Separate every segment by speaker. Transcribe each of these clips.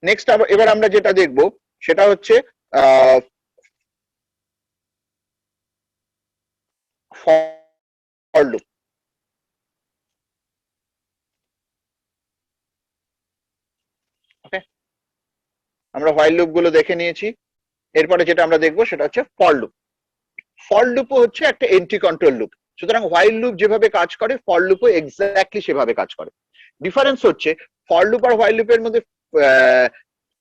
Speaker 1: Next এবার আমরা যেটা দেখব সেটা হচ্ছে ফর লুপ। ওকে, আমরা হোয়াইল লুপ গুলো দেখে নিয়েছি। এরপরে যেটা আমরা দেখবো সেটা হচ্ছে ফর লুপ। ফর লুপও হচ্ছে একটা এন্ট্রি কন্ট্রোল লুপ। সুতরাং হোয়াইল লুপ যেভাবে কাজ করে ফর লুপও এক্স্যাক্টলি সেভাবে কাজ করে। ডিফারেন্স হচ্ছে ফর লুপ আর হোয়াইল লুপের মধ্যে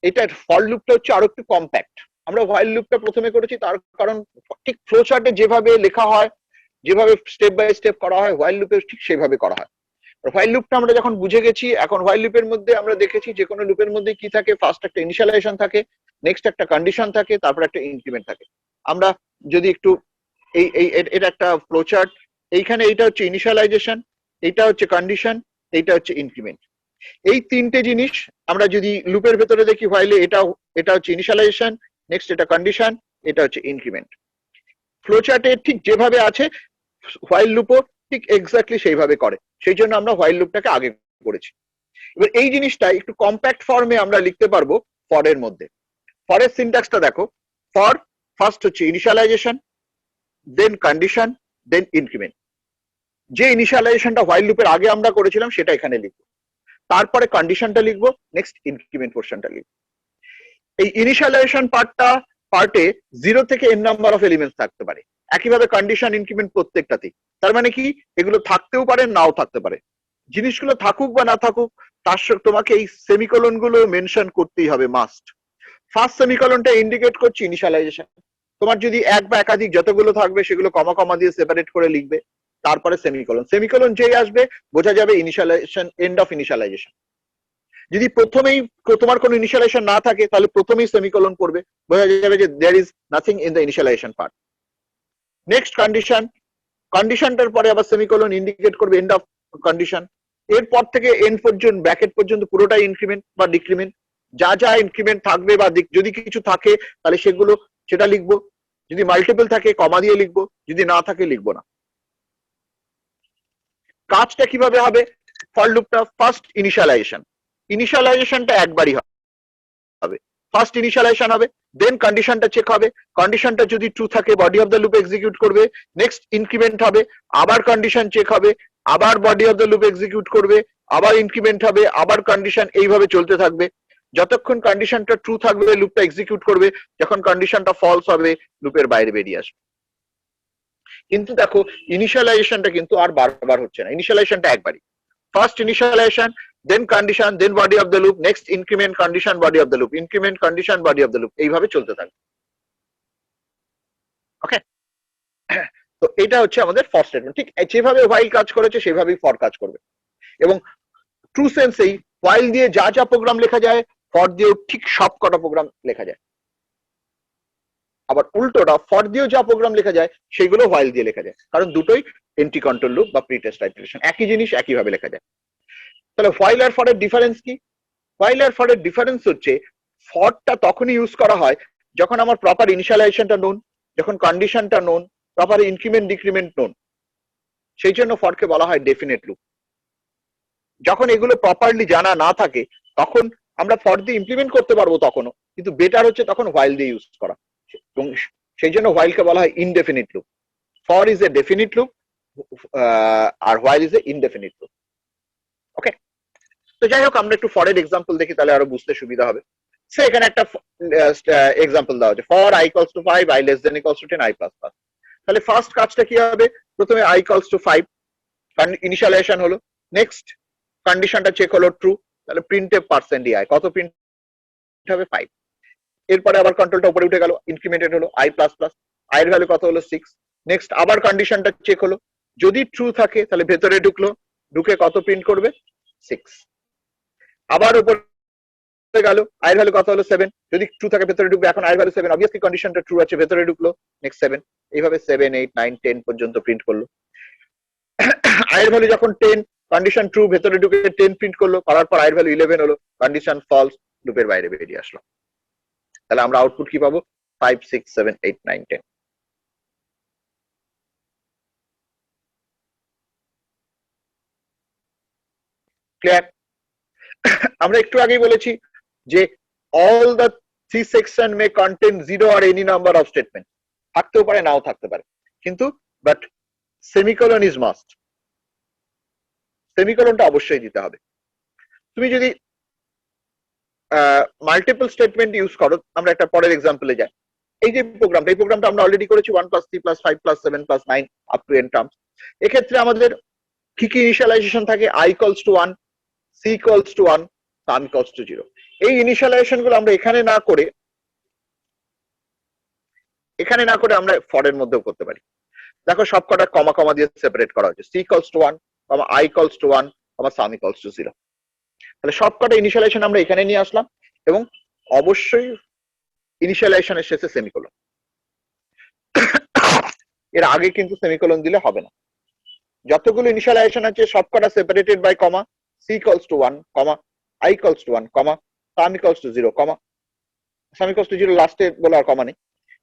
Speaker 1: এটা ফর লুপটা হচ্ছে আরো একটু কম্প্যাক্ট। আমরা হোয়াইল লুপটা প্রথমে করেছি তার কারণ ঠিক ফ্লো চার্টে যেভাবে লেখা হয়, যেভাবে স্টেপ বাই স্টেপ করা হয়, হোয়াইল লুপে ঠিক সেভাবে করা হয়। হোয়াইল লুপটা আমরা যখন বুঝে গেছি, এখন হোয়াইল লুপের মধ্যে আমরা দেখেছি যে কোনো লুপের মধ্যে কি থাকে, ফার্স্ট একটা ইনিশিয়ালাইজেশন থাকে, নেক্সট একটা কন্ডিশন থাকে, তারপর একটা ইনক্রিমেন্ট থাকে। আমরা যদি একটু এটা একটা ফ্লো চার্ট, এইখানে এইটা হচ্ছে ইনিশিয়ালাইজেশন, এইটা হচ্ছে কন্ডিশন, এইটা হচ্ছে ইনক্রিমেন্ট। এই তিনটে জিনিস আমরা যদি লুপের ভেতরে দেখি হোয়াইলে, এটা হচ্ছে ইনিশিয়ালাইজেশন, নেক্সট এটা কন্ডিশন, এটা হচ্ছে ইনক্রিমেন্ট। ফ্লো চার্টে ঠিক যেভাবে আছে হোয়াইল লুপও ঠিক এক্স্যাক্টলি সেইভাবে করে, সেই জন্য আমরা হোয়াইল লুপটাকে আগে করেছি। এবার এই জিনিসটা একটু কম্প্যাক্ট ফর্মে আমরা লিখতে পারবো ফরের মধ্যে। ফরের সিনট্যাক্সটা দেখো, ফর ফার্স্ট হচ্ছে ইনিশিয়ালাইজেশন, দেন কন্ডিশন, দেন ইনক্রিমেন্ট। যে ইনিশিয়ালাইজেশনটা হোয়াইল লুপের আগে আমরা করেছিলাম সেটা এখানে লিখবো, তারপরে কন্ডিশনটা লিখবো, নেক্সট ইনক্রিমেন্ট পোর্শনটা লিখবো। এই ইনিশিয়ালাইজেশন পার্টে 0 থেকে n নাম্বার অফ এলিমেন্টস থাকতে পারে, একইভাবে কন্ডিশন ইনক্রিমেন্ট প্রত্যেকটাতেই। তার মানে কি, এগুলো থাকতেও পারে নাও থাকতে পারে। জিনিসগুলো থাকুক বা না থাকুক, তার সঙ্গে তোমাকে এই সেমিকোলন গুলো মেনশন করতেই হবে, মাস্ট। ফার্স্ট সেমিকোলনটা ইন্ডিকেট করছে ইনিশিয়ালাইজেশন। তোমার যদি এক বা একাধিক যতগুলো থাকবে সেগুলো কমা কমা দিয়ে সেপারেট করে লিখবে, তারপরে সেমিকোলন। সেমিকোলন যেই আসবে বোঝা যাবে ইনিশিয়ালাইজেশন, এন্ড অফ ইনিশিয়ালাইজেশন। যদি প্রথমেই তোমার কোনো ইনিশিয়ালাইজেশন না থাকে তাহলে প্রথমেই সেমিকোলন করবে, বোঝা যাবে যে there is nothing in the initialization part. Next condition, কন্ডিশনটার পরে আবার সেমিকোলন ইন্ডিকেট করবে এন্ড অফ কন্ডিশন। এরপর থেকে এন্ড পর্যন্ত, ব্র্যাকেট পর্যন্ত পুরোটাই ইনক্রিমেন্ট বা ডিক্রিমেন্ট। যা যা ইনক্রিমেন্ট থাকবে বা যদি কিছু থাকে তাহলে সেগুলো সেটা লিখবো, যদি মাল্টিপল থাকে কমা দিয়ে লিখবো, যদি না থাকে লিখবো না। কাজটা কিভাবে হবে, ফর লুপটা ফার্স্ট ইনিশিয়ালাইজেশন, ইনিশিয়ালাইজেশনটা একবারই হবে। ফার্স্ট ইনিশিয়ালাইজেশন হবে, দেন কন্ডিশনটা চেক হবে, কন্ডিশনটা যদি ট্রু থাকে body of the loop execute করবে, নেক্সট ইনক্রিমেন্ট হবে, আবার কন্ডিশন চেক হবে, আবার body of the loop execute করবে, আবার ইনক্রিমেন্ট হবে, আবার কন্ডিশন, এইভাবে চলতে থাকবে যতক্ষণ কন্ডিশনটা ট্রু থাকবে লুপটা এক্সিকিউট করবে, যখন কন্ডিশনটা ফলস হবে লুপের বাইরে বেরিয়ে আসবে। কিন্তু দেখো ইনিশিয়ালাইজেশনটা কিন্তু আর বারবার হচ্ছে না, ইনিশিয়ালাইজেশনটা একবারই। First initialization, then condition, then body of the loop, next increment, condition, body of the loop, increment, condition, body of the loop, এইভাবে চলতে থাকবে। ওকে, তো এটা হচ্ছে আমাদের ফর স্টেটমেন্ট। ঠিক যেভাবে হোয়াইল কাজ করেছে সেভাবেই ফর কাজ করবে। এবং ট্রু সেন্সেই হোয়াইল দিয়ে যা যা প্রোগ্রাম লেখা যায় ফর দিয়েও ঠিক সব কটা প্রোগ্রাম লেখা যায়। আবার উল্টোটা, ফর দিয়েও যা প্রোগ্রাম লেখা যায় সেগুলো হোয়াইল দিয়ে লেখা যায়, কারণ দুটোই এন্ট্রি কন্ট্রোল লুপ বা প্রি টেস্ট আইটারেশন, একই জিনিস একইভাবে লেখা যায়। তাহলে হোয়াইল আর ফরের ডিফারেন্স কি? হোয়াইল আর ফরের ডিফারেন্স হচ্ছে, ফরটা তখনই ইউজ করা হয় যখন আমার প্রপার ইনিশিয়ালাইজেশনটা নোন, যখন কন্ডিশনটা known, proper increment decrement known, সেই জন্য ফরকে বলা হয় ডেফিনেট লুপ। যখন এগুলো প্রপারলি জানা না থাকে তখন আমরা ফর দিয়ে ইমপ্লিমেন্ট করতে পারবো তখনও, কিন্তু বেটার হচ্ছে তখন হোয়াইল দিয়ে ইউজ করা। এবং সেই জন্য হোয়াইলকে বলা হয় indefinite loop. For is a definite loop আর while is a indefinite loop. Okay, তো যাই হোক আমরা একটু ফরের এক্সাম্পল দেখি, তাহলে আরো বুঝতে সুবিধা হবে। সে এখানে একটা এক্সাম্পল দেওয়া হচ্ছে, for i equals to 5, i less than equals to 10, i plus plus। তাহলে ফার্স্ট কাজটা কি হবে, প্রথমে i equals to 5 ইনিশিয়ালাইজেশন হলো, নেক্সট কন্ডিশনটা চেক হলো ট্রু, তাহলে প্রিন্টএফ %i, কত প্রিন্ট হবে 5। এরপরে আবার কন্ট্রোলটা উপরে উঠে গেল, ইনক্রিমেন্টেড হলো i প্লাস প্লাস, i এর ভ্যালু কত হলো 6। নেক্সট আবার কন্ডিশনটা চেক হলো, যদি ট্রু থাকে তাহলে ভেতরে ঢুকলো, ঢুকে কত প্রিন্ট করবে 6। আবার উপরে গেল, i এর ভ্যালু কত হলো 7, যদি ট্রু থাকে ভেতরে ঢুকবে, এখন i এর ভ্যালু 7, অবভিয়াসলি কন্ডিশনটা ট্রু আছে, ভেতরে ঢুকলো, নেক্সট 7, এইভাবে 7 8 9 10 পর্যন্ত প্রিন্ট করলো। i এর ভ্যালু যখন 10, কন্ডিশন ট্রু, ভেতরে ঢুকে 10 প্রিন্ট করলো, করার পর i এর ভ্যালু 11 হলো, কন্ডিশন ফলস, লুপের বাইরে বেরিয়ে আসলো। তাহলে আমরা আউটপুট কি পাবো, 5 6 7 8 9 10। ক্লিয়ার? আমরা একটু আগেই বলেছি যে all the C section may contain zero or any number of statements. থাকতেও পারে নাও থাকতে পারে, কিন্তু বাট সেমিকোলন ইজ মাস্ট। সেমিকোলনটা অবশ্যই দিতে হবে। তুমি যদি মাল্টিপল স্টেটমেন্ট ইউজ করো, আমরা একটা পরের এক্সাম্পলে যাই। এই যে প্রোগ্রামটা আমরা অলরেডি করেছি 1 + 3 + 5 + 7 + 9 আপ টু n টার্মস। এক্ষেত্রে আমাদের কি কি ইনিশিয়ালাইজেশন থাকে? I = 1, C = 1, sum = 0। এই ইনিশিয়ালাইজেশন গুলো আমরা এখানে না করে আমরা ফর এর মধ্যেও করতে পারি। দেখো সবকটা কমা কমা দিয়ে সেপারেট করা হয়েছে। C = 1, I = 1, sum = 0। তাহলে সবকটা ইনিশিয়ালাইজেশন আমরা এখানে নিয়ে আসলাম, এবং অবশ্যই ইনিশিয়ালাইজেশনের শেষে সেমিকোলন। এর আগে কিন্তু সেমিকোলন দিলে হবে না। যতগুলো ইনিশিয়ালাইজেশন আছে সবকটা separated by comma. C = 1, I = 1, sum = 0, sum = 0 লাস্টে বলে আর কমা নেই।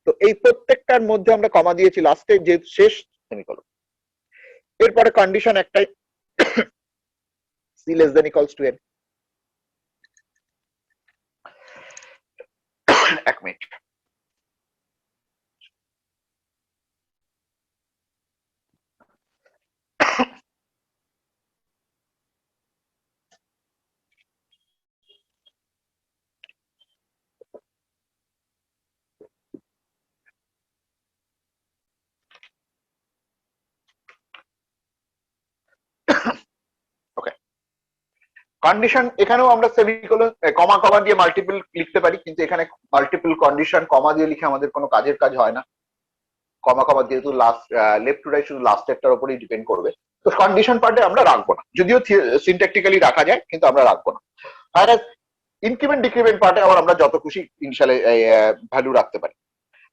Speaker 1: তো এই প্রত্যেকটার মধ্যে আমরা কমা দিয়েছি লাস্টে, যে শেষ সেমিকোলন। এরপরে কন্ডিশন একটাই, C <= n। এক মিনিট। কন্ডিশন এখানেও আমরা সেমিকোলন কমা কমা দিয়ে মাল্টিপল লিখতে পারি, কিন্তু এখানে মাল্টিপল কন্ডিশন কমা দিয়ে লিখে আমাদের কোনো কাজের কাজ হয় না। কমা কমা যেহেতু লাস্ট লেফট টু রাইট শুধু লাস্ট একটার উপরেই ডিপেন্ড করবে, তো কন্ডিশন পার্টে আমরা রাখবো না, যদিও সিনট্যাকটিক্যালি রাখা যায়, কিন্তু আমরা রাখবো না। আর ইনক্রিমেন্ট ডিক্রিমেন্ট পার্টে আবার আমরা যত খুশি ইনিশিয়াল ভ্যালু রাখতে পারি।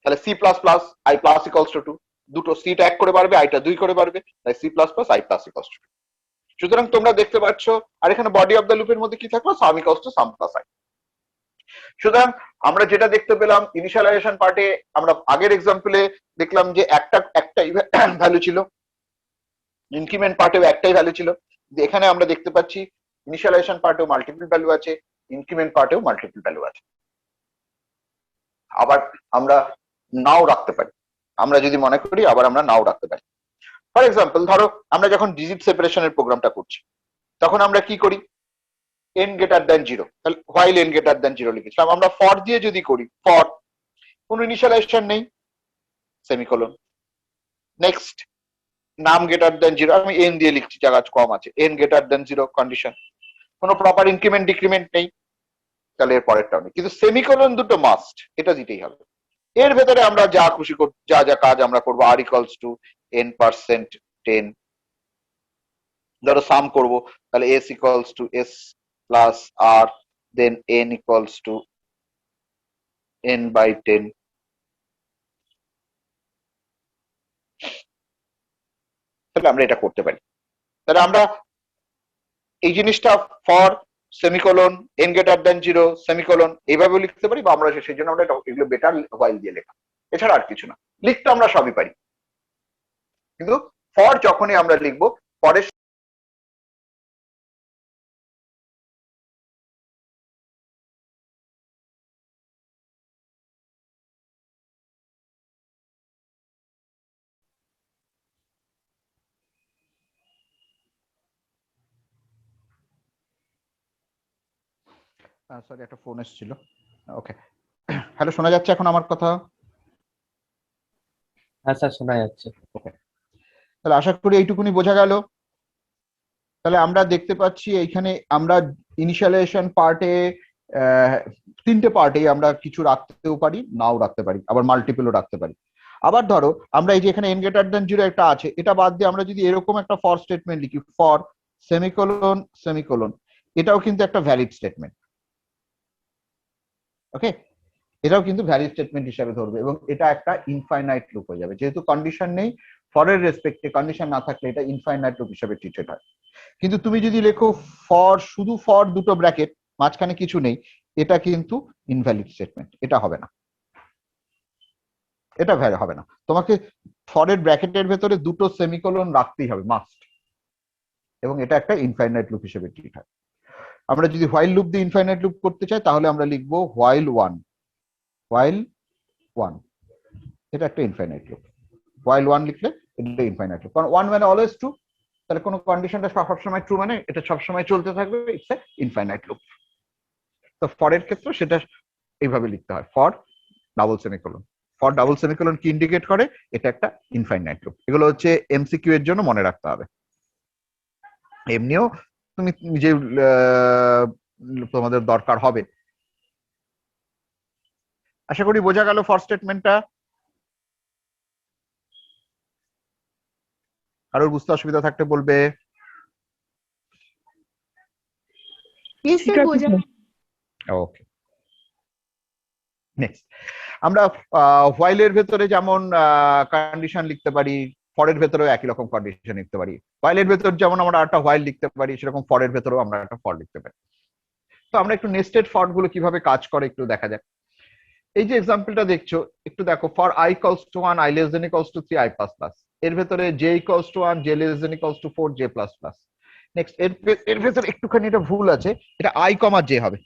Speaker 1: তাহলে C++ I + = 2, দুটো C টা 1 করে বাড়বে, I টা 2 করে বাড়বে, তাই C++ I + = 2। সুতরাং তোমরা দেখতে পাচ্ছ, আর এখানে বডি অফ দ্য লুপের মধ্যে কি থাকলো? sum = sum + I। সুতরাং আমরা যেটা দেখতে পেলাম ইনিশিয়ালাইজেশন পার্টে, আমরা আগের এক্সাম্পলে দেখলাম যে একটাই ভ্যালু ছিল, ইনক্রিমেন্ট পার্টেও একটাই ভ্যালু ছিল। এখানে আমরা দেখতে পাচ্ছি ইনিশিয়ালাইজেশন পার্টেও মাল্টিপল ভ্যালু আছে, ইনক্রিমেন্ট পার্টেও মাল্টিপল ভ্যালু আছে। আবার আমরা নাও রাখতে পারি, আমরা যদি মনে করি আবার আমরা নাও রাখতে পারি। ফর এক্সাম্পল ধরো আমরা যখন ডিজিট সেপারেশনের প্রোগ্রামটা করছি, তখন আমরা কি করি? n > 0, তাহলে while n > 0 লিখেছিলাম। আমরা ফর দিয়ে যদি করি, ফর কোন ইনিশিয়ালাইজেশন নেই, সেমিকোলন। নেক্সট নাম > 0, আমি n দিয়ে লিখছি, জায়গা কম আছে, n > 0 কন্ডিশন। কোনো প্রপার ইনক্রিমেন্ট ডিক্রিমেন্ট নেই, তাহলে এর পরেরটা নেই, কিন্তু সেমিকোলন দুটো মাস্ট, এটা দিতেই হবে। এর ভেতরে আমরা যা খুশি যা যা কাজ আমরা করবো, r = n% 10। ধরো সাম করবো, তাহলে s = s + r, then n = n/10। তাহলে আমরা এটা করতে পারি। তাহলে আমরা এই জিনিসটা ফর সেমিকোলন n > 0 সেমিকোলন এইভাবে লিখতে পারি, বা আমরা সেই জন্য আমরা এগুলো বেটার হোয়াইল দিয়ে লেখা, এছাড়া আর কিছু না। লিখতে আমরা সবই পারি, কিন্তু ফর যখনই আমরা লিখবো, পরে সরি একটা ফোন এসেছিল। ওকে, হ্যালো, শোনা যাচ্ছে এখন আমার কথা?
Speaker 2: হ্যাঁ স্যার, শোনা যাচ্ছে।
Speaker 1: ওকে, তাহলে আশা করি এইটুকুনি বোঝা গেল। তাহলে আমরা দেখতে পাচ্ছি এইখানে আমরা ইনিশিয়ালাইজেশন পার্টে তিনটে পার্টে আমরা কিছু রাখতেও পারি, নাও রাখতে পারি, আবার মাল্টিপলও রাখতে পারি। আবার ধরো আমরা এই যে এখানে n > 0 একটা আছে, এটা বাদ দিয়ে আমরা যদি এরকম একটা ফর স্টেটমেন্ট লিখি, ফর সেমিকোলন সেমিকোলন, এটাও কিন্তু একটা ভ্যালিড স্টেটমেন্ট। ওকে, এটাও কিন্তু ভ্যালিড স্টেটমেন্ট হিসাবে ধরবে, এবং এটা একটা ইনফাইনাইট লুপ হয়ে যাবে, যেহেতু কন্ডিশন নেই। ফরের রেসপেক্টে কন্ডিশন না থাকলে এটা ইনফাইনাইট লুপ হিসাবে ট্রিটেড হয়। কিন্তু তুমি যদি লেখো ফর, শুধু ফর দুটো ব্র্যাকেট, মাঝখানে কিছু নেই, এটা কিন্তু ইনভ্যালিড স্টেটমেন্ট, এটা হবে না, এটা হবে না। তোমাকে ফরের ব্র্যাকেটের ভেতরে দুটো সেমিকোলন রাখতেই হবে, মাস্ট, এবং এটা একটা ইনফাইনাইট লুপ হিসেবে ট্রিট হয়। আমরা যদি হোয়াইল লুপ দিয়ে ইনফাইনাইট লুপ করতে চাই তাহলে আমরা লিখবো হোয়াইল ওয়ান, এটা একটা ইনফাইনাইট লুপ। হোয়াইল ওয়ান লিখলে এটা ইনফাইনাইট লুপ, কারণ ওয়ান মানে অলওয়েজ ট্রু, তাহলে কোনো কন্ডিশনটা সবসময় ট্রু মানে এটা সবসময় চলতে থাকবে, ইটস এ ইনফাইনাইট লুপ। তো ফর এর ক্ষেত্রে সেটা এইভাবে লিখতে হয়, for double semicolon. For double semicolon কি ইন্ডিকেট করে? এটা একটা ইনফাইনাইট লুপ। এগুলো হচ্ছে এমসিকিউ এর জন্য মনে রাখতে হবে। এমনিও তুমি নিজে তোমাদের দরকার হবে। আশা করি বোঝা গেল ফর স্টেটমেন্টটা। কারোর বুঝতে অসুবিধা থাকতে বলবে। ওকে, নেক্সট আমরা হোয়াইলের ভেতরে যেমন কন্ডিশন লিখতে পারি, ফরের ভেতরেও একই রকম কন্ডিশন লিখতে পারি। হোয়াইলের ভেতর যেমন আমরা একটা হোয়াইল লিখতে পারি, সেরকম ফরের ভেতরেও আমরা একটা ফর লিখতে পারি। তো আমরা একটু নেস্টেড ফর গুলো কিভাবে কাজ করে একটু দেখা যাক। এই যে এক্সাম্পলটা দেখছো, একটু দেখো, for i equals to 1, i less than equals two 3, i plus plus. এর ভেতরে j equals to 1, j less than equals two 4, j plus plus. Next এর ভেতরে একটুখানি এটা ভুল আছে, এটা i কমা j হবে।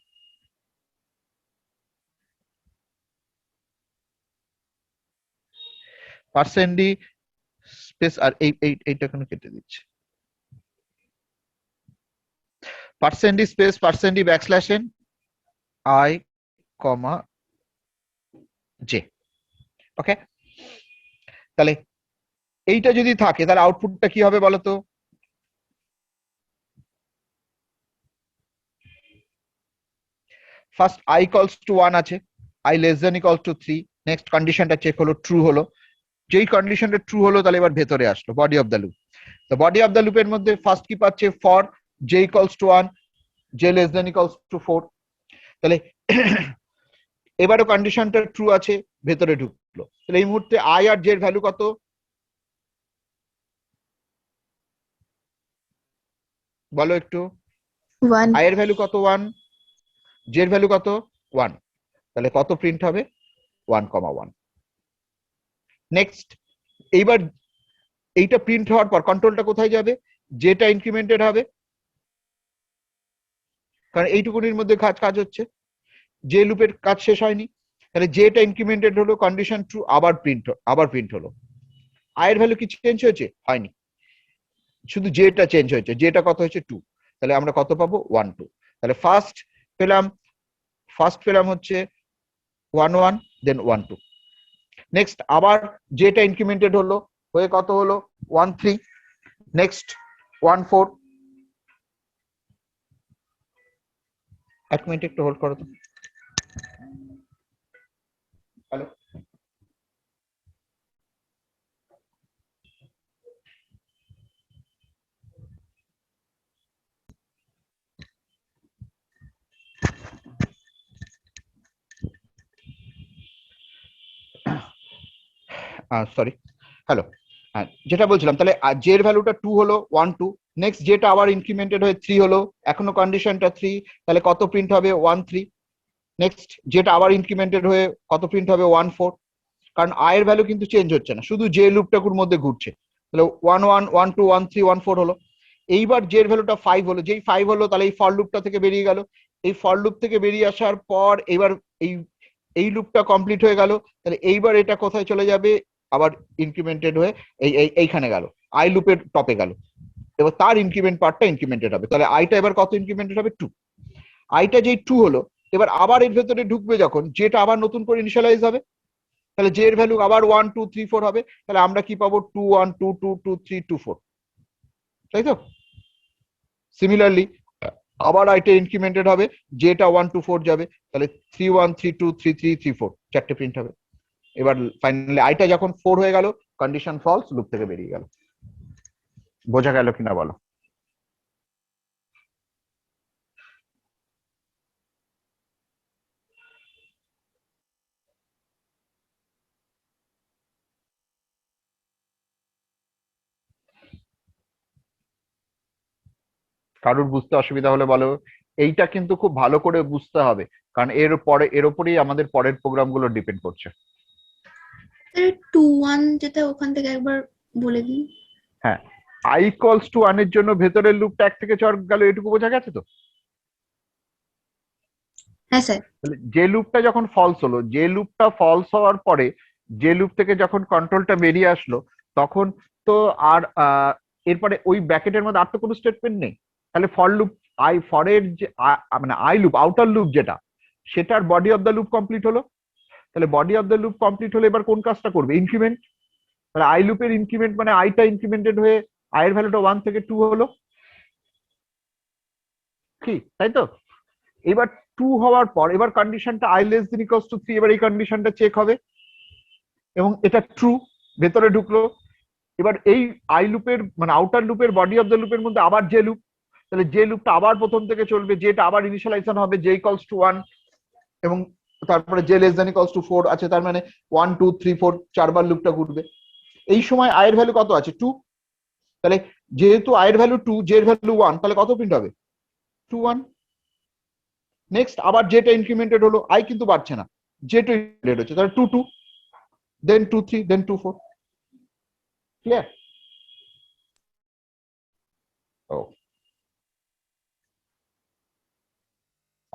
Speaker 1: পার্সেন্ট ডি স্পেস, আর এইটা কেন কেটে দিচ্ছে, percent D space percent D backslash n i comma j। ওকে, তাহলে এইটা যদি থাকে তাহলে আউটপুটটা কি হবে বলতো? ফার্স্ট i ইকুয়ালস টু 1 আছে, i less than equals two 3। Next কন্ডিশনটা চেক হলো, ট্রু হলো। যেই কন্ডিশনটা ট্রু হলো তাহলে এবার ভেতরে আসলো বডি অফ দ্য লুপ। তো বডি অফ দ্য লুপের মধ্যে ফার্স্ট কি পাচ্ছে? For j equals to 1, j less than equals two 4। তাহলে এবারও কন্ডিশনটা ট্রু আছে, ভেতরে ঢুকলো। তাহলে এই মুহূর্তে i আর j এর ভ্যালু কত? বলো একটু।
Speaker 2: 1
Speaker 1: i এর ভ্যালু কত? 1। j এর ভ্যালু কত? 1। তাহলে কত প্রিন্ট হবে? 1,1। নেক্সট, এইবার এইটা প্রিন্ট হওয়ার পর কন্ট্রোলটা কোথায় যাবে? যেটা ইনক্রিমেন্টেড হবে, কারণ এইটুকুনির মধ্যে কাজ হচ্ছে, যে লুপের কাজ শেষ হয়নি। তাহলে যেটা ইনক্রিমেন্টেড হলো, কন্ডিশন ট্রু, আবার প্রিন্ট হলো। i এর ভ্যালু কি চেঞ্জ হয়েছে? হয়নি, শুধু যেটা চেঞ্জ হয়েছে। যেটা কত হয়েছে? 2। তাহলে আমরা কত পাবো? 1 2। তাহলে ফার্স্ট পেলাম হচ্ছে 1 1, দেন 1 2। নেক্সট আবার যেটা ইনক্রিমেন্টেড হলো, হয়ে কত হলো? 1 3। নেক্সট 1 4। এক মিনিট একটু হোল্ড করো তো। Hello, sorry, hello. হ্যাঁ, যেটা বলছিলাম, তাহলে j এর ভ্যালুটা 2 হলো, 1 2। নেক্সট যেটা আবার ইনক্রিমেন্টেড হয়ে 3 হলো, এখনো কন্ডিশনটা 3, তাহলে কত প্রিন্ট হবে? 1 3। নেক্সট যেটা আবার ইনক্রিমেন্টেড হয়ে কত প্রিন্ট হবে? 1 4। কারণ i এর ভ্যালু কিন্তু চেঞ্জ হচ্ছে না, শুধু যে লুপটাকুর মধ্যে ঘুরছে। তাহলে 1 1 1 2 1 3 1 4 হলো। এইবার যে এর ভ্যালুটা 5 হলো, যেই 5 হলো তাহলে এই ফর লুপটা থেকে বেরিয়ে গেল। এই ফর লুপ থেকে বেরিয়ে আসার পর এবার এই লুপটা কমপ্লিট হয়ে গেল। তাহলে এইবার এটা কোথায় চলে যাবে? আবার ইনক্রিমেন্টেড হয়ে এইখানে গেল, আই লুপের টপে গেল। এবার তার ইনক্রিমেন্ট পার্টটা ইনক্রিমেন্টেড হবে। তাহলে আইটা এবার কত ইনক্রিমেন্টেড হবে? 2। আইটা যেই 2 হলো, এবার আবার এর ভেতরে ঢুকবে যখন, যেটা আবার নতুন করে ইনিশিয়ালাইজ হবে। তাহলে জে এর ভ্যালু আবার 1 2 3 4 হবে। তাহলে আমরা কি পাবো? 2 1 2 2 2 3 2 4, তাই তো? সিমিলারলি আবার আইটা ইনক্রিমেন্টেড হবে, যেটা 1 2 4 যাবে। তাহলে 3 1 3 2 3 3 3 4, চারটে প্রিন্ট হবে। এবার ফাইনালি আইটা যখন 4 হয়ে গেল, কন্ডিশন ফলস, লুপ থেকে বেরিয়ে গেল। বোঝা গেল কিনা বলো? কারোর বুঝতে অসুবিধা হলে বলো। এইটা কিন্তু খুব ভালো করে বুঝতে হবে, কারণ এর উপরেই আমাদের পরের প্রোগ্রামগুলো ডিপেন্ড করছে।
Speaker 2: 2 1 যেটা ওখান থেকে একবার বলে দিন।
Speaker 1: হ্যাঁ, i ইকুয়ালস টু 1 এর জন্য ভেতরের লুপটা 1 থেকে 4 গেল, এটুকু বোঝা গেছে তো?
Speaker 2: হ্যাঁ স্যার।
Speaker 1: তাহলে যে লুপটা যখন ফলস হলো, যে লুপটা ফলস হওয়ার পরে যে লুপ থেকে যখন কন্ট্রোলটা বেরিয়ে আসলো, তখন তো আর এরপরে ওই ব্র্যাকেটের মধ্যে আর তো কোনো স্টেটমেন্ট নেই। তাহলে ফর লুপ ফরের যে মানে আই লুপ, আউটার লুপ যেটা, সেটার body of the loop complete হলো। তাহলে body of the loop complete হলে এবার কোন কাজটা করবে? ইনক্রিমেন্ট। তাহলে আই লুপের ইনক্রিমেন্ট মানে আইটা ইনক্রিমেন্টেড হয়ে আই এর ভ্যালুটা 1 থেকে 2 হলো, কি তাই তো? এবার 2 হওয়ার পর এবার কন্ডিশনটা I less than equals two 3, এবার এই কন্ডিশনটা চেক হবে এবং এটা ট্রু, ভেতরে ঢুকলো। এবার এই আই লুপের মানে আউটার লুপের বডি অফ দ্য লুপের মধ্যে আবার যে লুপ, তাহলে যে লুপটা আবার প্রথম থেকে চলবে, যেটা আবার ইনিশিয়ালাইজেশন হবে জে ইকুয়ালস টু 1, এবং তারপরে J less than equals two 4 আছে, তার মানে 1 2 3 4 চারবার লুপটা ঘুরবে। এই সময় আই এর ভ্যালু কত আছে? 2। তাহলে যেহেতু আই এর ভ্যালু 2, জে এর ভ্যালু 1, তাহলে কত প্রিন্ট হবে? 2 1। নেক্সট আবার যেটা ইনক্রিমেন্টেড হলো, আই কিন্তু বাড়ছে না, যেটা ইনক্রিমেন্টেড হচ্ছে, তাহলে 2 2, দেন 2 3, দেন 2 4। ক্লিয়ার? ও,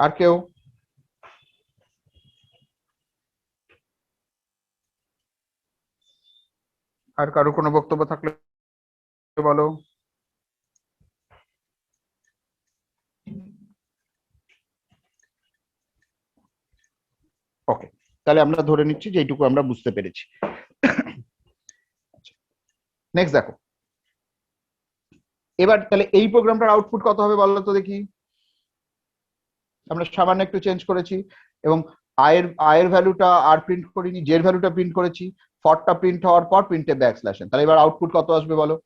Speaker 1: আর কেউ? আর কারো কোনো বক্তব্য থাকলে বলো। ওকে, তাহলে আমরা ধরে নিচ্ছি যে এইটুকু আমরা বুঝতে পেরেছি। নেক্সট দেখো, এবার তাহলে এই প্রোগ্রামটার আউটপুট কত হবে বলো তো দেখি। আমরা সামান্য একটু চেঞ্জ করেছি এবং আয়ের ভ্যালুটা আর প্রিন্ট করিনি, জের ভ্যালুটা প্রিন্ট করেছি। ফরটা প্রিন্ট হওয়ার পর প্রিন্টে ব্যাকস্ল্যাশ এন, তাহলে এবার আউটপুট কত আসবে বলো।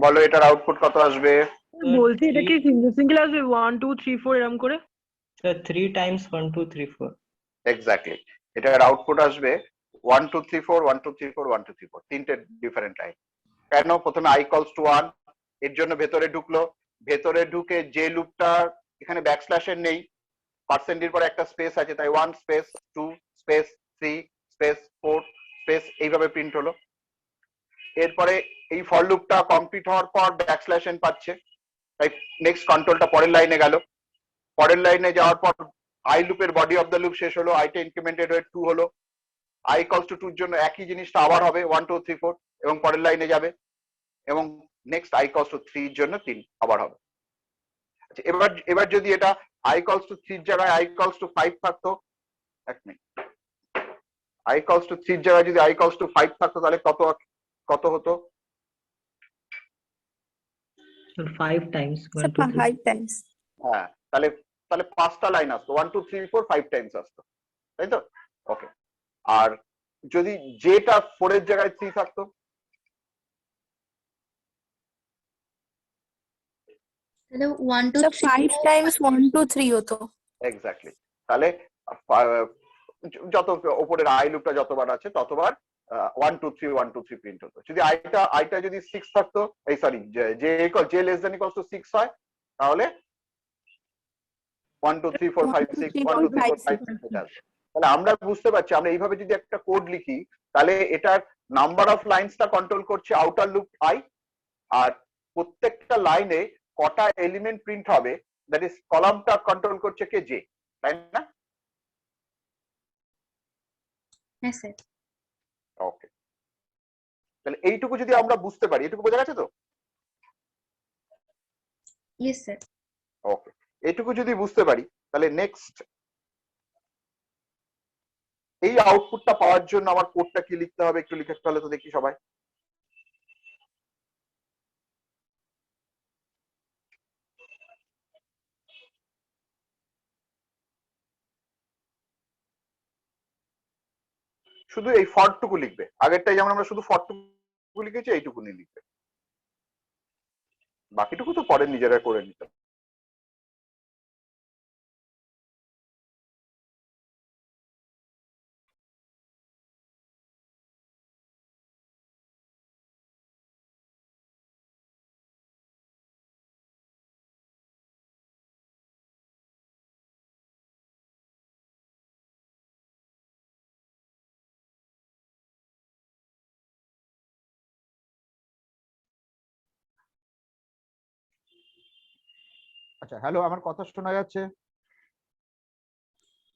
Speaker 1: বলো এটার আউটপুট কত আসবে?
Speaker 3: বলছি এটা কি সিঙ্গেল সিঙ্গেল আসবে 1 2 3 4 এরকম করে?
Speaker 4: Sir, 3 times 1 2 3 4.
Speaker 1: এক্স্যাক্টলি, এটার আউটপুট আসবে 1 2 3 4 1 2 3 4 1 2 3 4, তিনটে ডিফারেন্ট লাইন। কেন? প্রথমে আই কলস টু 1, এর জন্য ভেতরে ঢুকলো, ভেতরে ঢুকে যে লুপটা এখানে ব্যাকস্ল্যাশ এর নেই, পার্সেন্টের পরে একটা স্পেস আছে, তাই 1 স্পেস 2 স্পেস 3 স্পেস 4 স্পেস এইভাবে প্রিন্ট হলো। এরপরে এই ফর লুপটা কমপ্লিট হওয়ার পর ব্যাকস্ল্যাশ এন পাচ্ছে, তাই নেক্সট কন্ট্রোলটা পরের লাইনে গেল। পরের লাইনে যাওয়ার পর আই লুপের বডি অফ দ্য লুপ শেষ হলো, আইটা ইনক্রিমেন্টেড হয়ে 2 হলো। আই ইকুয়ালস টু 2 এর জন্য একই জিনিসটা আবার হবে 1 2 3 4 এবং পরের লাইনে যাবে, এবং নেক্সট আই ইকুয়ালস টু 3 এর জন্য 3 আবার হবে। আচ্ছা, এবার যদি এটা আই ইকুয়ালস টু 3 এর জায়গায় আই ইকুয়ালস টু 5 থাকতো, এক মিনিট, আই ইকুয়ালস টু 3 এর জায়গায় যদি আই ইকুয়ালস টু 5 থাকতো, তাহলে কত কত হতো?
Speaker 4: Sir, 5 times 1
Speaker 5: Sir,
Speaker 4: 2 3.
Speaker 5: 5 times.
Speaker 1: হ্যাঁ, তাহলে তাহলে পাঁচটা লাইন আসতো, 1 2 3 4 5 টাইমস আসতো, তাই তো? ওকে, আর যদি যেটা 4 এর জায়গায় 3 থাকতো?
Speaker 2: তাহলে 1 2
Speaker 5: Sir,
Speaker 2: 3
Speaker 5: 5 times 1 2 3 হতো।
Speaker 1: এক্স্যাক্টলি, তাহলে যত উপরের আই লুপটা যতবার আছে ততবার 1 2 3 1 2 3 প্রিন্ট হতো। যদি আইটা যদি 6 থাকতো, এই সরি, যে লেস দেন ইকুয়ালস টু 6 হয়, তাহলে 1 2 3 4 5 6 1 2 3 4 5 6 এটা আসবে। তাহলে আমরা বুঝতে পারছি, আমরা এইভাবে যদি একটা কোড লিখি, তাহলে এটার নাম্বার অফ লাইনসটা কন্ট্রোল করছে আউটার লুপ আই, আর প্রত্যেকটা লাইনে কটা এলিমেন্ট প্রিন্ট হবে, দ্যাট ইজ কলামটা কন্ট্রোল করছে কে? জে, তাই না?
Speaker 2: হ্যাঁ স্যার।
Speaker 1: ওকে, তাহলে এইটুকু যদি আমরা বুঝতে পারি, এটুকু বোঝা গেছে তো?
Speaker 2: Yes sir.
Speaker 1: ওকে, এইটুকু যদি বুঝতে পারি, তাহলে নেক্সট এই আউটপুটটা পাওয়ার জন্য আমার কোডটা কি লিখতে হবে একটু লিখে ফেলে তো দেখি সবাই। শুধু এই ফরটুকু লিখবে, আগেরটাই যেমন আমরা শুধু ফরটুকু লিখেছি, এইটুকুনি লিখবে, বাকিটুকু তো পরে নিজেরা করে নিতে। আচ্ছা হ্যালো, আমার কথা শোনা যাচ্ছে?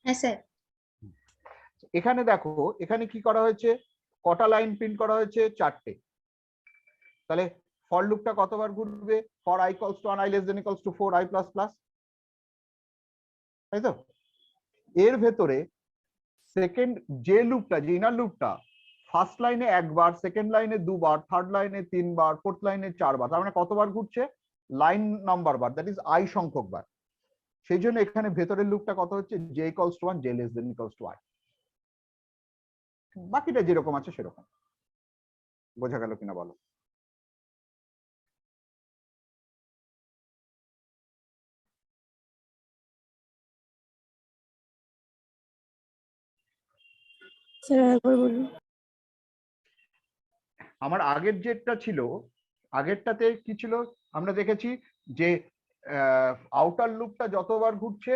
Speaker 2: হ্যাঁ স্যার।
Speaker 1: এখানে দেখো, এখানে কি করা হয়েছে, কটা লাইন প্রিন্ট করা হয়েছে? 4টে। তাহলে ফর লুপটা কতবার ঘুরবে? For i equals to 1 i less than equals two 4 i plus plus, তাই তো? এর ভেতরে সেকেন্ড যে লুপটা, যে ইনার লুপটা, ফার্স্ট লাইনে একবার, সেকেন্ড লাইনে দুবার, থার্ড লাইনে 3বার, ফোর্থ লাইনে 4বার, তার মানে কতবার ঘুরছে? Line number bar, that is i সংখ্যক বার। সেই জন্য এখানে ভেতরের লুপটা কত হচ্ছে? j equals to 1 j less than equals to i। বাকিটা যেরকম আছে সেরকম। বোঝা গেল কিনা বলো?
Speaker 5: স্যার একবার বলুন।
Speaker 1: আমার আগের যেটা ছিল, আগেরটাতে কি ছিল আমরা দেখেছি যে আউটার লুপটা যতবার ঘুরছে,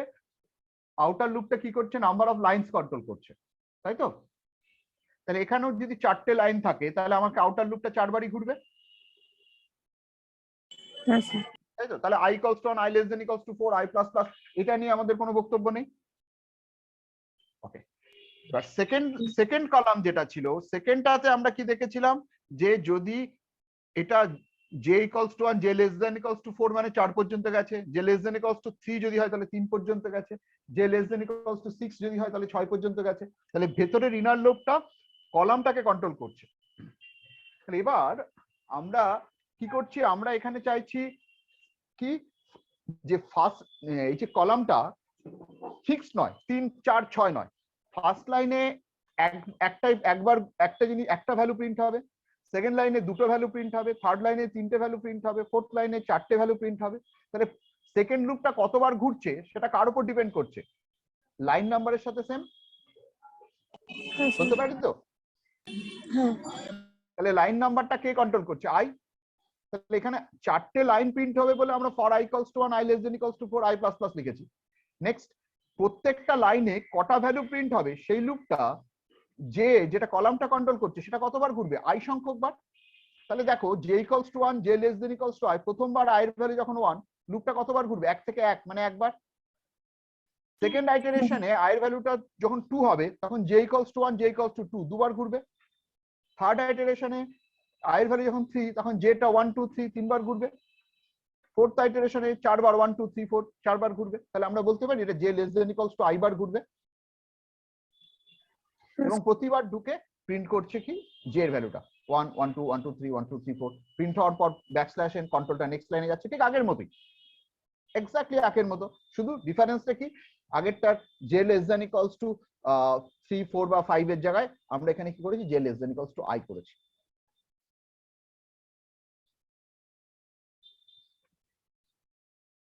Speaker 1: আউটার লুপটা কি করছে? নাম্বার অফ লাইনস কন্ট্রোল করছে, তাই তো? তাহলে এখানেও যদি 4টে লাইন থাকে তাহলে আমাকে আউটার লুপটা 4বারই ঘুরবে,
Speaker 5: হ্যাঁ স্যার।
Speaker 1: তাই তো? তাহলে i equals to 1 i less than equals two 4 i plus plus, এটা নিয়ে আমাদের কোনো বক্তব্য নেই। ওকে, এবার সেকেন্ড কলাম যেটা ছিল, সেকেন্ডটাতে আমরা কি দেখেছিলাম যে যদি এটা j equals to 1 j less than equals two 4 মানে 4 পর্যন্ত গেছে, j less than equals two 3 যদি হয় তাহলে 3 পর্যন্ত গেছে, j less than equals two 6 যদি হয় তাহলে 6 পর্যন্ত গেছে। তাহলে ভেতরের ইনার লুপটা কলামটাকে কন্ট্রোল করছে। তাহলে এবার আমরা কি করছি? আমরা এখানে চাইছি কি যে ফার্স্ট এই যে কলামটা ফিক্স নয়, 3 4 6 নয়, ফার্স্ট লাইনে একবার একটা জিনিস, একটা ভ্যালু প্রিন্ট হবে, সেকেন্ড লাইনে দুটো ভ্যালু প্রিন্ট হবে, থার্ড লাইনে 3টে ভ্যালু প্রিন্ট হবে, ফোর্থ লাইনে 4টে ভ্যালু প্রিন্ট হবে। তাহলে সেকেন্ড লুপটা কতবার ঘুরছে সেটা কার উপর ডিপেন্ড করছে? লাইন নাম্বারের সাথে সেম,
Speaker 5: হ্যাঁ স্যার।
Speaker 1: বলতে পারি তো?
Speaker 5: হ্যাঁ।
Speaker 1: তাহলে লাইন নাম্বারটা কে কন্ট্রোল করছে? i। তাহলে এখানে 4টে লাইন প্রিন্ট হবে বলে আমরা for i equals to 1 i less than equals two 4 i plus plus লিখেছি। নেক্সট, প্রত্যেকটা লাইনে কটা ভ্যালু প্রিন্ট হবে সেই লুপটা যেটা কলামটা কন্ট্রোল করছে সেটা কতবার ঘুরবে? i সংখ্যক বার। তাহলে দেখো j equals to 1 j less than equals to i, প্রথমবার i এর ভ্যালু যখন 1, লুপটা কতবার ঘুরবে? 1 থেকে 1 মানে একবার। সেকেন্ড আইটারেশনে i এর ভ্যালুটা যখন 2 হবে তখন j equals to 1 j equals two 2 দুবার ঘুরবে। থার্ড আইটারেশনে i এর ভ্যালু যখন 3 তখন j টা 1 2 3 তিনবার ঘুরবে। ফোর্থ আইটারেশনে 4বার 1 2 3 4 4বার ঘুরবে। তাহলে আমরা বলতে পারি এটা j less than equals to i বার ঘুরবে, এবং প্রতিবার ঢুকে প্রিন্ট করছে কি? j এর ভ্যালুটা 1 1 2 1 2 3 1 2 3 4, প্রিন্ট হওয়ার পর ব্যাকস্ল্যাশ এন কন্ট্রোলটা নেক্সট লাইনে যাচ্ছে, ঠিক আগের মতোই, এক্স্যাক্টলি আগের মতো। শুধু ডিফারেন্সটা কি? আগেরটার j less than equals two 3 4 বা 5 এর জায়গায় আমরা এখানে কি করেছি? j less than equals to i করেছি।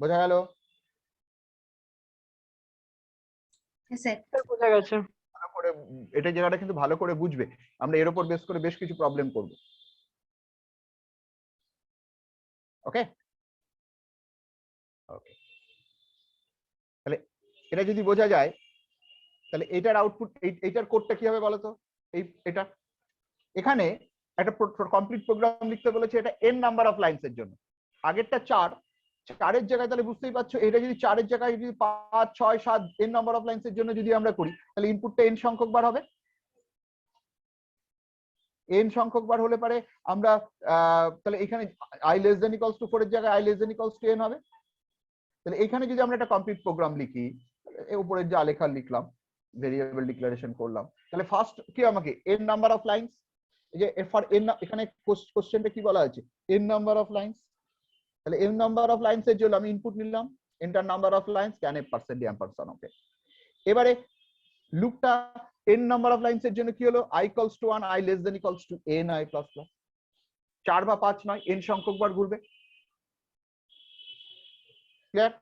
Speaker 1: বোঝা গেল?
Speaker 2: হ্যাঁ স্যার।
Speaker 3: স্যার বোঝা গেছে।
Speaker 1: ভালো করে এটা জায়গাটা কিন্তু ভালো করে বুঝবে, আমরা এর উপর বেস করে বেশ কিছু প্রবলেম করব। ওকে ওকে, তাহলে এটা যদি বোঝা যায় তাহলে এটার আউটপুট, এইটার কোডটা কি হবে বলো তো? এটা এখানে একটা কমপ্লিট প্রোগ্রাম লিখতে বলেছে, এটা n নাম্বার অফ লাইনস এর জন্য। আগেরটা 4 এর জায়গায়, তাহলে বুঝতেই পারছো এটা যদি 4 এর জায়গায় যদি 5 6 7 n নাম্বার অফ লাইনস এর জন্য যদি আমরা করি তাহলে ইনপুটটা n সংখ্যক বার হবে। n সংখ্যক বার হলে পারে আমরা তাহলে এখানে i less than equals two 4 এর জায়গায় i less than equals to n হবে। তাহলে এখানে যদি আমরা একটা কমপ্লিট প্রোগ্রাম লিখি, উপরে যা লেখা লিখলাম, ভেরিয়েবল ডিক্লারেশন করলাম, তাহলে ফার্স্ট কি আমাকে n নাম্বার অফ লাইনস, এই যে ফর n, এখানে কোশ্চেনটা কি বলা হয়েছে? n number of lines. তাহলে n নাম্বার অফ লাইনস এর জন্য আমি ইনপুট নিলাম, enter number of lines can a percent ampersand. Okay, এবারে লুপটা n নাম্বার অফ লাইনস এর জন্য কি হলো? i equals to 1 i less than equals to n i plus plus, 4 বা 5 নয়, n সংখ্যক বার ঘুরবে। ক্লিয়ার?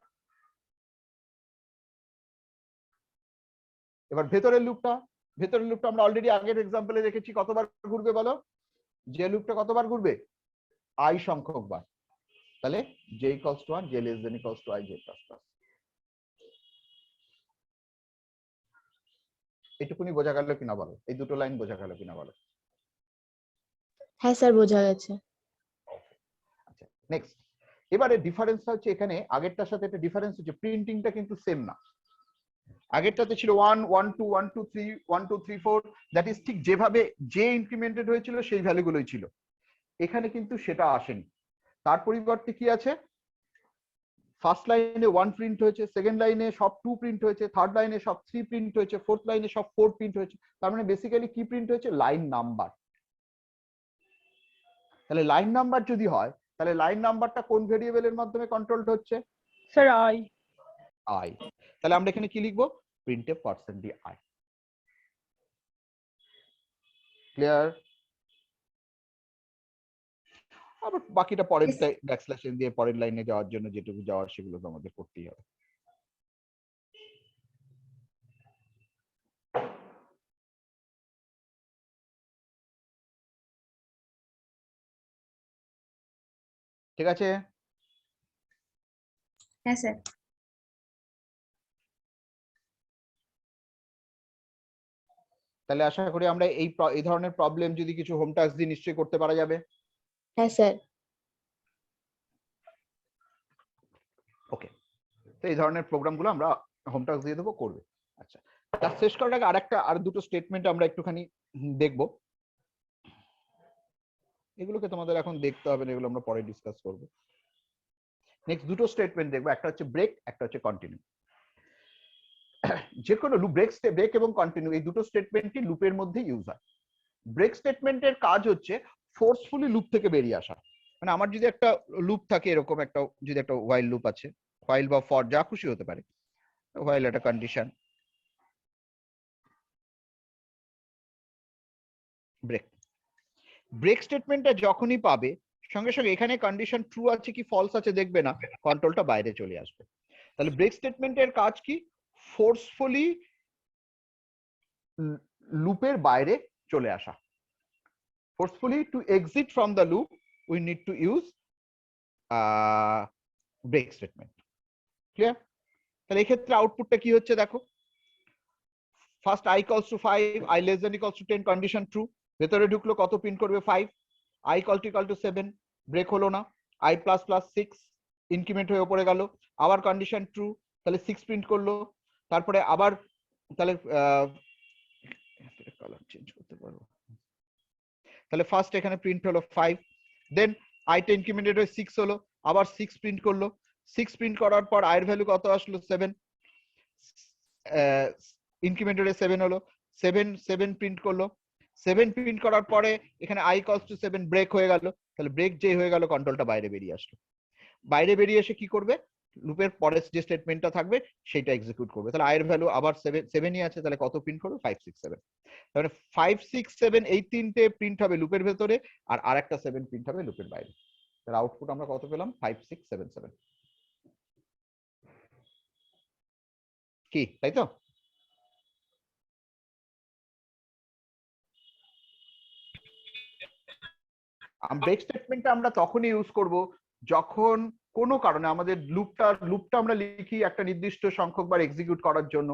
Speaker 1: এবার ভেতরের লুপটা আমরা অলরেডি আগের এক্সাম্পলে দেখেছি কতবার ঘুরবে বলো? যে লুপটা কতবার ঘুরবে? i সংখ্যক বার। তাহলে j equals to 1 j less than equals to i j plus plus. এটুকুনি বোঝা গেল কিনা বলো? এই দুটো লাইন বোঝা গেল কিনা বলো?
Speaker 5: হ্যাঁ স্যার বোঝা গেছে।
Speaker 1: আচ্ছা নেক্সট, এবারে ডিফারেন্সটা হচ্ছে এখানে আগেরটার সাথে একটা ডিফারেন্স হচ্ছে প্রিন্টিংটা কিন্তু সেম না। আগেরটাতে ছিল 1 1 2 1 2 3 1 2 3 4, দ্যাট ইজ ঠিক যেভাবে যে ইনক্রিমেন্টেড হয়েছিল সেই ভ্যালুগুলোই ছিল। এখানে কিন্তু সেটা আসেনি, তার পরিবর্তে কি আছে, ফার্স্ট লাইনে 1 প্রিন্ট হয়েছে, সেকেন্ড লাইনে সব 2 প্রিন্ট হয়েছে, থার্ড লাইনে সব 3 প্রিন্ট হয়েছে, ফোর্থ লাইনে সব 4 প্রিন্ট হয়েছে। তার মানে বেসিক্যালি কি প্রিন্ট হয়েছে, লাইন নাম্বার। তাহলে লাইন নাম্বার যদি হয় তাহলে লাইন নাম্বারটা কোন ভেরিয়েবলের মাধ্যমে কন্ট্রোলড হচ্ছে,
Speaker 3: Sir, I.
Speaker 1: আই। তাহলে আমরা এখানে কি লিখবো, printf percent D I. Clear? আবার বাকিটা পরের ব্যাকস্ল্যাশ এন দিয়ে পরের লাইনে যাওয়ার জন্য যেটুকু যাওয়ার সেগুলো তো আমাদের করতেই হবে। ঠিক আছে?
Speaker 2: হ্যাঁ স্যার।
Speaker 1: তাহলে আশা করি আমরা এই ধরনের প্রবলেম যদি কিছু হোম টাস্ক দিয়ে নিশ্চয়ই করতে পারা যাবে।
Speaker 5: হ্যাঁ স্যার।
Speaker 1: ওকে, তো এই ধরনের প্রোগ্রামগুলো আমরা হোম টাস্ক দিয়ে দেবো, করবে। আচ্ছা, তার শেষ করার আগে আর দুটো স্টেটমেন্ট আমরা একটুখানি দেখবো। এগুলোকে তোমাদের এখন দেখতে হবে না, এগুলো আমরা পরে ডিসকাস করব। নেক্সট দুটো স্টেটমেন্ট দেখবো, একটা হচ্ছে ব্রেক, একটা হচ্ছে কন্টিনিউ। যে কোনো লুপ, ব্রেক এবং কন্টিনিউ এই দুটো স্টেটমেন্টই লুপের মধ্যে ইউজ হয়। ব্রেক স্টেটমেন্টের কাজ হচ্ছে ফোর্সফুলি লুপ থেকে বেরিয়ে আসা। মানে আমার যদি একটা লুপ থাকে, এরকম একটা যদি একটা হোয়াইল লুপ আছে, হোয়াইল বা ফর যা খুশি হতে পারে, হোয়াইল একটা কন্ডিশন, ব্রেক। ব্রেক স্টেটমেন্টটা যখনই পাবে সঙ্গে সঙ্গে এখানে কন্ডিশন ট্রু আছে কি ফলস আছে দেখবে না, কন্ট্রোলটা বাইরে চলে আসবে। তাহলে ব্রেক স্টেটমেন্টের কাজ কি, ফোর্সফুলি লুপের বাইরে চলে আসা। Forcefully to exit from the loop we need to use break statement. Clear? তাহলে এই ক্ষেত্রে আউটপুটটা কি হচ্ছে দেখো, first i equals to 5, i less than equals to 10, condition true, ভেতরে ঢুকলো কত প্রিন্ট করবে 5, i equal to 7, ব্রেক হলো না, i plus plus 6 ইনক্রিমেন্ট হয়ে উপরে গেল, আবার কন্ডিশন ট্রু, তাহলে 6 প্রিন্ট করলো, তারপরে আবার তাহলে কালার চেঞ্জ করতে পারবো, তাহলে ফার্স্ট এখানে প্রিন্ট হলো 5, দেন i টা ইনক্রিমেন্টেড হয়ে 6 হলো, আবার 6 প্রিন্ট করলো, 6 প্রিন্ট করার পর i এর ভ্যালু কত আসলো 7, ইনক্রিমেন্টেড হয়ে 7 হলো, 7 প্রিন্ট করলো, 7 প্রিন্ট করার পরে এখানে i equals to 7, ব্রেক হয়ে গেল, তাহলে ব্রেক যে হয়ে গেল কন্ট্রোলটা বাইরে বেরিয়ে আসলো। বাইরে বেরিয়ে এসে কি করবে, লুপের পরের যে স্টেটমেন্টটা থাকবে সেটা এক্সিকিউট করবে। তাহলে i এর ভ্যালু আবার 7ই আছে, তাহলে কত প্রিন্ট করবে 5 6 7, তাহলে 5 6 7 এই তিনটে প্রিন্ট হবে লুপের ভেতরে, আর আরেকটা 7 প্রিন্ট হবে লুপের বাইরে। তাহলে আউটপুট আমরা কত পেলাম, 5 6 7 7, কি তাই তো? ব্রেক স্টেটমেন্টটা আমরা তখনই ইউজ করব যখন কোনো কারণে আমাদের লুপটা আমরা লিখি একটা নির্দিষ্ট সংখ্যক বার এক্সিকিউট করার জন্য,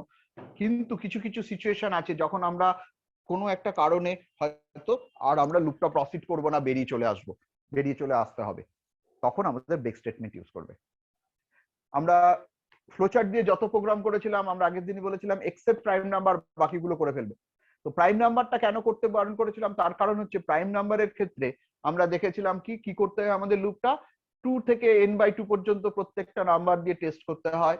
Speaker 1: কিন্তু কিছু কিছু সিচুয়েশন আছে যখন আমরা কোনো একটা কারণে হয়তো আর আমরা লুপটা প্রসিড করব না, বেরিয়ে চলে আসতে হবে, তখন আমাদের ব্রেক স্টেটমেন্ট ইউজ করবে। আমরা ফ্লোচার্ট দিয়ে যত প্রোগ্রাম করেছিলাম, আমরা আগের দিনই বলেছিলাম এক্সেপ্ট প্রাইম নাম্বার বাকিগুলো করে ফেলবে। তো প্রাইম নাম্বারটা কেন করতে বারণ করেছিলাম, তার কারণ হচ্ছে প্রাইম নাম্বারের ক্ষেত্রে আমরা দেখেছিলাম কি করতে হয়, আমাদের লুপটা 2 থেকে n/2 পর্যন্ত প্রত্যেকটা নাম্বার দিয়ে টেস্ট করতে হয়,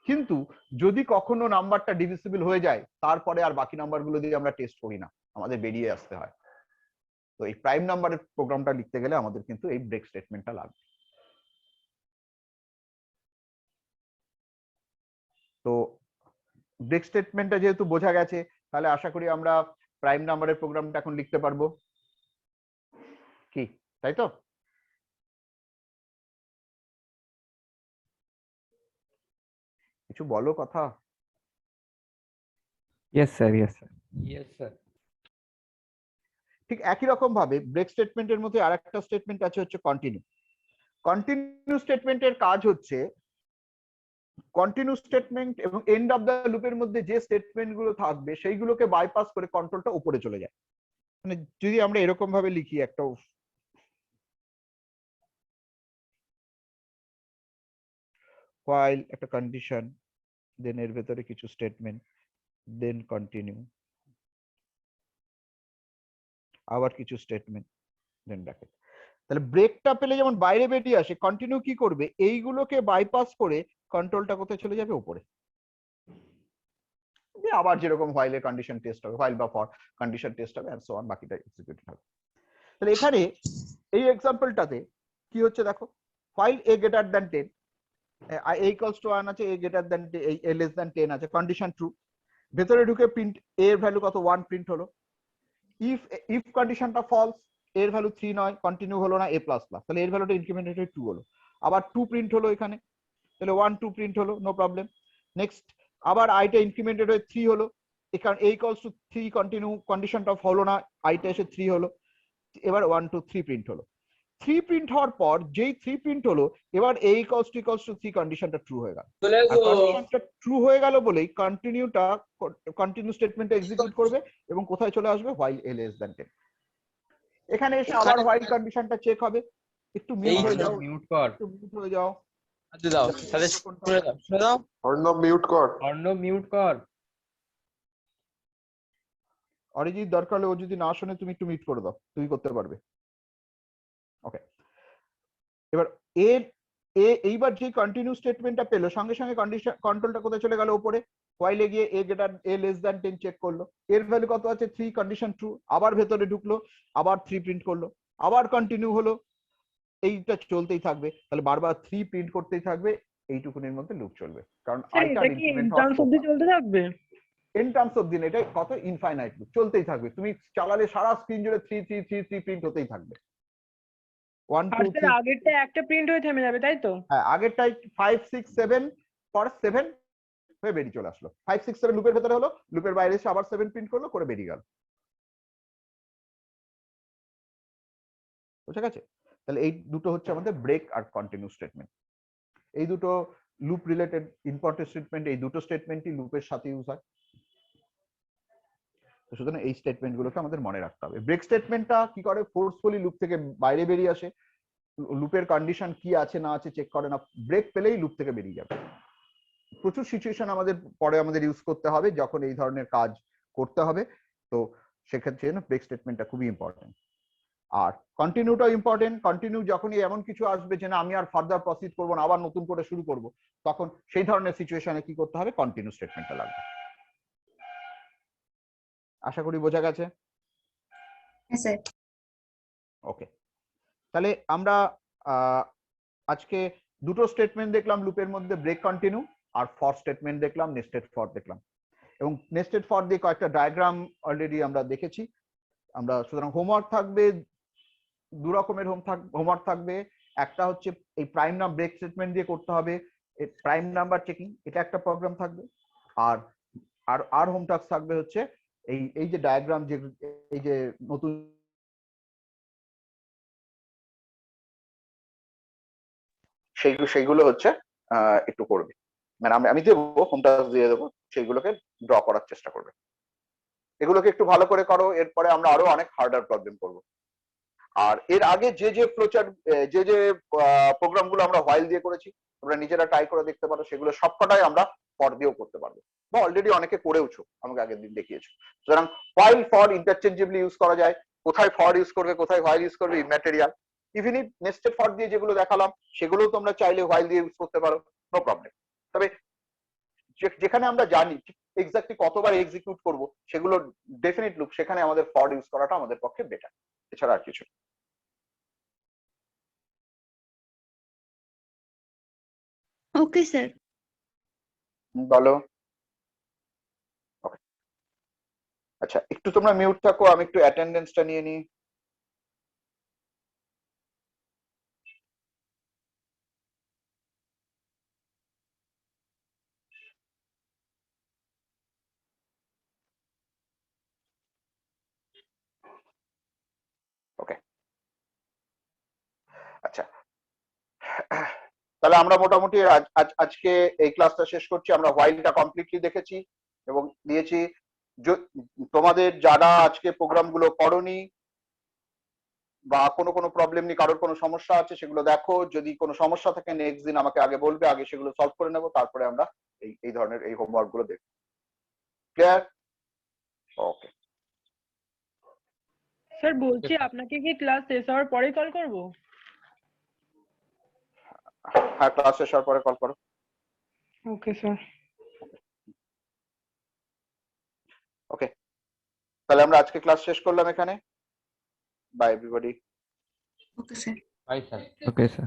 Speaker 1: কিন্তু যদি কখনো নাম্বারটা ডিভিজিবল হয়ে যায় তারপরে আর বাকি নাম্বারগুলো দিয়ে আমরা টেস্ট করি না, আমাদের বেরিয়ে আসতে হয়। তো এই প্রাইম নাম্বারের প্রোগ্রামটা লিখতে গেলে আমাদের কিন্তু এই ব্রেক স্টেটমেন্টটা লাগবে। তো ব্রেক স্টেটমেন্টটা যেহেতু বোঝা গেছে, তাহলে আশা করি আমরা প্রাইম নাম্বারের প্রোগ্রামটা এখন লিখতে পারবো, কি তাই তো? কিছু বলো কথা।
Speaker 6: Yes, sir. Yes, sir.
Speaker 7: Yes, sir.
Speaker 1: ঠিক একই রকম ভাবে ব্রেক স্টেটমেন্টের মধ্যে আরেকটা স্টেটমেন্ট আছে হচ্ছে কন্টিনিউ। কন্টিনিউ স্টেটমেন্টের কাজ হচ্ছে কন্টিনিউ স্টেটমেন্ট এবং এন্ড অফ দ্য লুপের মধ্যে যে স্টেটমেন্ট গুলো থাকবে সেইগুলোকে বাইপাস করে কন্ট্রোলটা উপরে চলে যায়। মানে যদি আমরা এরকম ভাবে লিখি একটা while একটা কন্ডিশন, দেন এর ভেতরে কিছু স্টেটমেন্ট, দেন কন্টিনিউ, আবার কিছু স্টেটমেন্ট, দেন ব্র্যাকেট। তাহলে ব্রেকটা পেলে যেমন বাইরে বেরিয়ে আসে, কন্টিনিউ কি করবে, এইগুলোকে বাইপাস করে কন্ট্রোলটা কোথায় চলে যাবে, উপরে। দিয়ে আবার যেরকম হোয়াইলের কন্ডিশন টেস্ট হবে, হোয়াইল বা ফর কন্ডিশন টেস্ট হবে, এন্ড সো অন, বাকিটা এক্সিকিউট হবে। তাহলে এখানে এই এক্সাম্পলটাতে কি হচ্ছে দেখো, while a greater than 10, a equals to 1 আছে, a greater than a less than 10 আছে, কন্ডিশন ট্রু, ভেতরে ঢুকে প্রিন্ট a এর ভ্যালু কত, 1 প্রিন্ট হলো। ইফ কন্ডিশনটা ফলস, এর ভ্যালু 3 নয়, কন্টিনিউ হলো না, a প্লাস প্লাস, তাহলে এর ভ্যালুটা ইনক্রিমেন্টেড হয়ে 2 হলো, আবার 2 প্রিন্ট হলো এখানে, তাহলে 1 2 প্রিন্ট হলো, নো প্রবলেম। নেক্সট আবার আইটা ইনক্রিমেন্টেড হয়ে 3 হলো, এখানে a equals to 3, কন্টিনিউ, কন্ডিশনটা হলো না, আইটা এসে 3 হলো, এবার 1 2 3 প্রিন্ট হলো। 3 প্রিন্ট হওয়ার পর যেই 3 প্রিন্ট হলো, এবার a equals to 3, কন্ডিশনটা ট্রু হয়ে গেল। আর কন্ডিশনটা ট্রু হয়ে গেল বলেই কন্টিনিউ স্টেটমেন্টটা এক্সিকিউট করবে এবং কোথায় চলে আসবে, while a less than 10। এখানে এসে আবার while কন্ডিশনটা চেক হবে। একটু মিউট হয়ে যাও,
Speaker 6: মিউট কর,
Speaker 1: একটু মিউট হয়ে যাও,
Speaker 6: দাও তাহলে শুনে দাও, শুনে দাও,
Speaker 7: অর্ণব মিউট কর।
Speaker 6: অর্ণব মিউট কর।
Speaker 1: অরিজিৎ দরকার হলে ও যদি না শোনে তুমি একটু মিউট করে দাও, তুমি করতে পারবে। ওকে, এবার এইবার যে কন্টিনিউ স্টেটমেন্টটা পেলো, সঙ্গে সঙ্গে কন্ডিশন কন্ট্রোলটা কোথায় চলে গেল, উপরে। হোয়াইলে গিয়ে a less than 10 চেক করলো, এর ভ্যালু কত আছে, 3, কন্ডিশন ট্রু, আবার ভেতরে ঢুকলো, আবার 3 প্রিন্ট করলো, আবার কন্টিনিউ হলো, এইটা চলতেই থাকবে। তাহলে বারবার 3 প্রিন্ট করতেই থাকবে, এইটুকুনের মধ্যে লুপ চলবে, কারণ আইটা
Speaker 3: এটা কি ইন টার্মস অবধি চলতে থাকবে?
Speaker 1: ইন টার্মস অফ দিন এটা কত ইনফাইনাইট লুপ চলতেই থাকবে, তুমি চালালে সারা স্ক্রিন জুড়ে 3 3 3 3 প্রিন্ট হতেই থাকবে। 1
Speaker 3: আর
Speaker 1: 2
Speaker 3: স্যার
Speaker 1: 3,
Speaker 3: আগেরটা একটা প্রিন্ট হয়ে থেমে যাবে, তাই তো?
Speaker 1: হ্যাঁ আগেরটাই 5 6 7 পর 7 হয়ে বেরিয়ে চলে আসলো, 5 6 7 লুপের ভেতরে হলো, লুপের বাইরে এসে আবার 7 প্রিন্ট করলো, করে বেরিয়ে গেল। বুঝা গেছে? তাহলে এই দুটো হচ্ছে আমাদের ব্রেক আর কন্টিনিউ স্টেটমেন্ট। এই দুটো লুপ রিলেটেড ইম্পর্টেন্ট স্টেটমেন্ট, এই দুটো স্টেটমেন্টই লুপের সাথে ইউজ হয়। তো সুতরাং এই স্টেটমেন্ট গুলোকে আমাদের মনে রাখতে হবে। ব্রেক স্টেটমেন্টটা কি করে, ফোর্সফুলি লুপ থেকে বাইরে বেরিয়ে আসে, লুপের কন্ডিশন কি আছে না আছে চেক করে না, ব্রেক পেলেই লুপ থেকে বেরিয়ে যাবে। প্রচুর সিচুয়েশন আমাদের পরে ইউজ করতে হবে যখন এই ধরনের কাজ করতে হবে, তো সেক্ষেত্রে ব্রেক স্টেটমেন্টটা খুবই ইম্পর্টেন্ট। আর কন্টিনিউটা ইম্পর্টেন্ট, কন্টিনিউ যখনই এমন কিছু আসবে যে না আমি আর ফার্দার প্রসিড করবো না, আবার নতুন করে শুরু করব, তখন সেই ধরনের সিচুয়েশনে কি করতে হবে, কন্টিনিউ স্টেটমেন্টটা লাগবে। আশা করি বোঝা গেছে।
Speaker 2: হ্যাঁ স্যার।
Speaker 1: ওকে, তাহলে আমরা আজকে দুটো স্টেটমেন্ট দেখলাম লুপের মধ্যে, ব্রেক কন্টিনিউ, আর ফর স্টেটমেন্ট দেখলাম, নেস্টেড ফর দেখলাম, এবং নেস্টেড ফর দিয়ে কয়েকটা ডায়াগ্রাম অলরেডি আমরা দেখেছি। আমরা সুতরাং হোমওয়ার্ক থাকবে, দু রকমের হোমওয়ার্ক থাকবে। একটা হচ্ছে এই প্রাইম নাম ব্রেক স্টেটমেন্ট দিয়ে করতে হবে, প্রাইম নাম্বার চেকিং, এটা একটা প্রোগ্রাম থাকবে। আর আর হোম টাস্ক থাকবে হচ্ছে এই যে ডায়াগ্রাম, যে এই যে নতুন সেইগুলো হচ্ছে একটু করবে, মানে আমি দেবো, হোম টাস্ক দিয়ে দেবো, সেইগুলোকে ড্র করার চেষ্টা করবে। এগুলোকে একটু ভালো করে করো, এরপরে আমরা আরো অনেক হার্ডার প্রবলেম করবো। আর এর আগে যে ফ্লোচার্ট, যে প্রোগ্রাম গুলো আমরা হোয়াইল দিয়ে করেছি, তোমরা নিজেরা ট্রাই করে দেখতে পারো, সেগুলো সবকটাই আমরা ফর দিয়েও করতে পারবো, বা অলরেডি অনেকে করেওছো, আমাকে আগের দিন দেখিয়েছো। সুতরাং হোয়াইল ফর ইন্টারচেঞ্জেবলি ইউজ করা যায়, কোথায় ফর ইউজ করবে কোথায় হোয়াইল ইউজ করবে immaterial. Even if nested for দিয়ে যেগুলো দেখালাম সেগুলো তোমরা চাইলে হোয়াইল দিয়ে ইউজ করতে পারো, নো প্রবলেম। তবে যেখানে আমরা জানি এক্স্যাক্টলি কতবার এক্সিকিউট করব, সেগুলো ডেফিনিট লুপ, সেখানে আমাদের ফর ইউজ করাটা আমাদের পক্ষে বেটার, এছাড়া আর কিছু।
Speaker 2: Okay sir.
Speaker 1: বলো। ওকে, আচ্ছা একটু তোমরা মিউট থাকো, আমি একটু অ্যাটেন্ডেন্সটা নিয়ে নিই। ওকে, আচ্ছা তাহলে আমরা মোটামুটি আজকে এই ক্লাসটা শেষ করছি। আমরা হোয়াইলটা কমপ্লিটলি দেখেছি এবং দিয়েছি। তোমাদের যারা আজকে প্রোগ্রামগুলো করনি, বা কোনো প্রবলেম নেই, কারোর কোনো সমস্যা আছে সেগুলো দেখো, যদি কোনো সমস্যা থাকে নেক্সট দিন আমাকে আগে বলবে, আগে সেগুলো সলভ করে নেবো, তারপরে আমরা এই ধরনের এই হোমওয়ার্ক গুলো দেখবো। ক্লিয়ার? ওকে।
Speaker 3: স্যার বলছি আপনাকে কি ক্লাস শেষ হওয়ার পরে কল করব?
Speaker 1: হ্যাঁ, ক্লাস শেষ হওয়ার পরে কল করো।
Speaker 3: Okay sir.
Speaker 1: ওকে, তাহলে আমরা আজকে ক্লাস শেষ করলাম এখানে। Bye everybody.
Speaker 2: Okay sir.
Speaker 6: Bye sir.
Speaker 7: Okay, sir.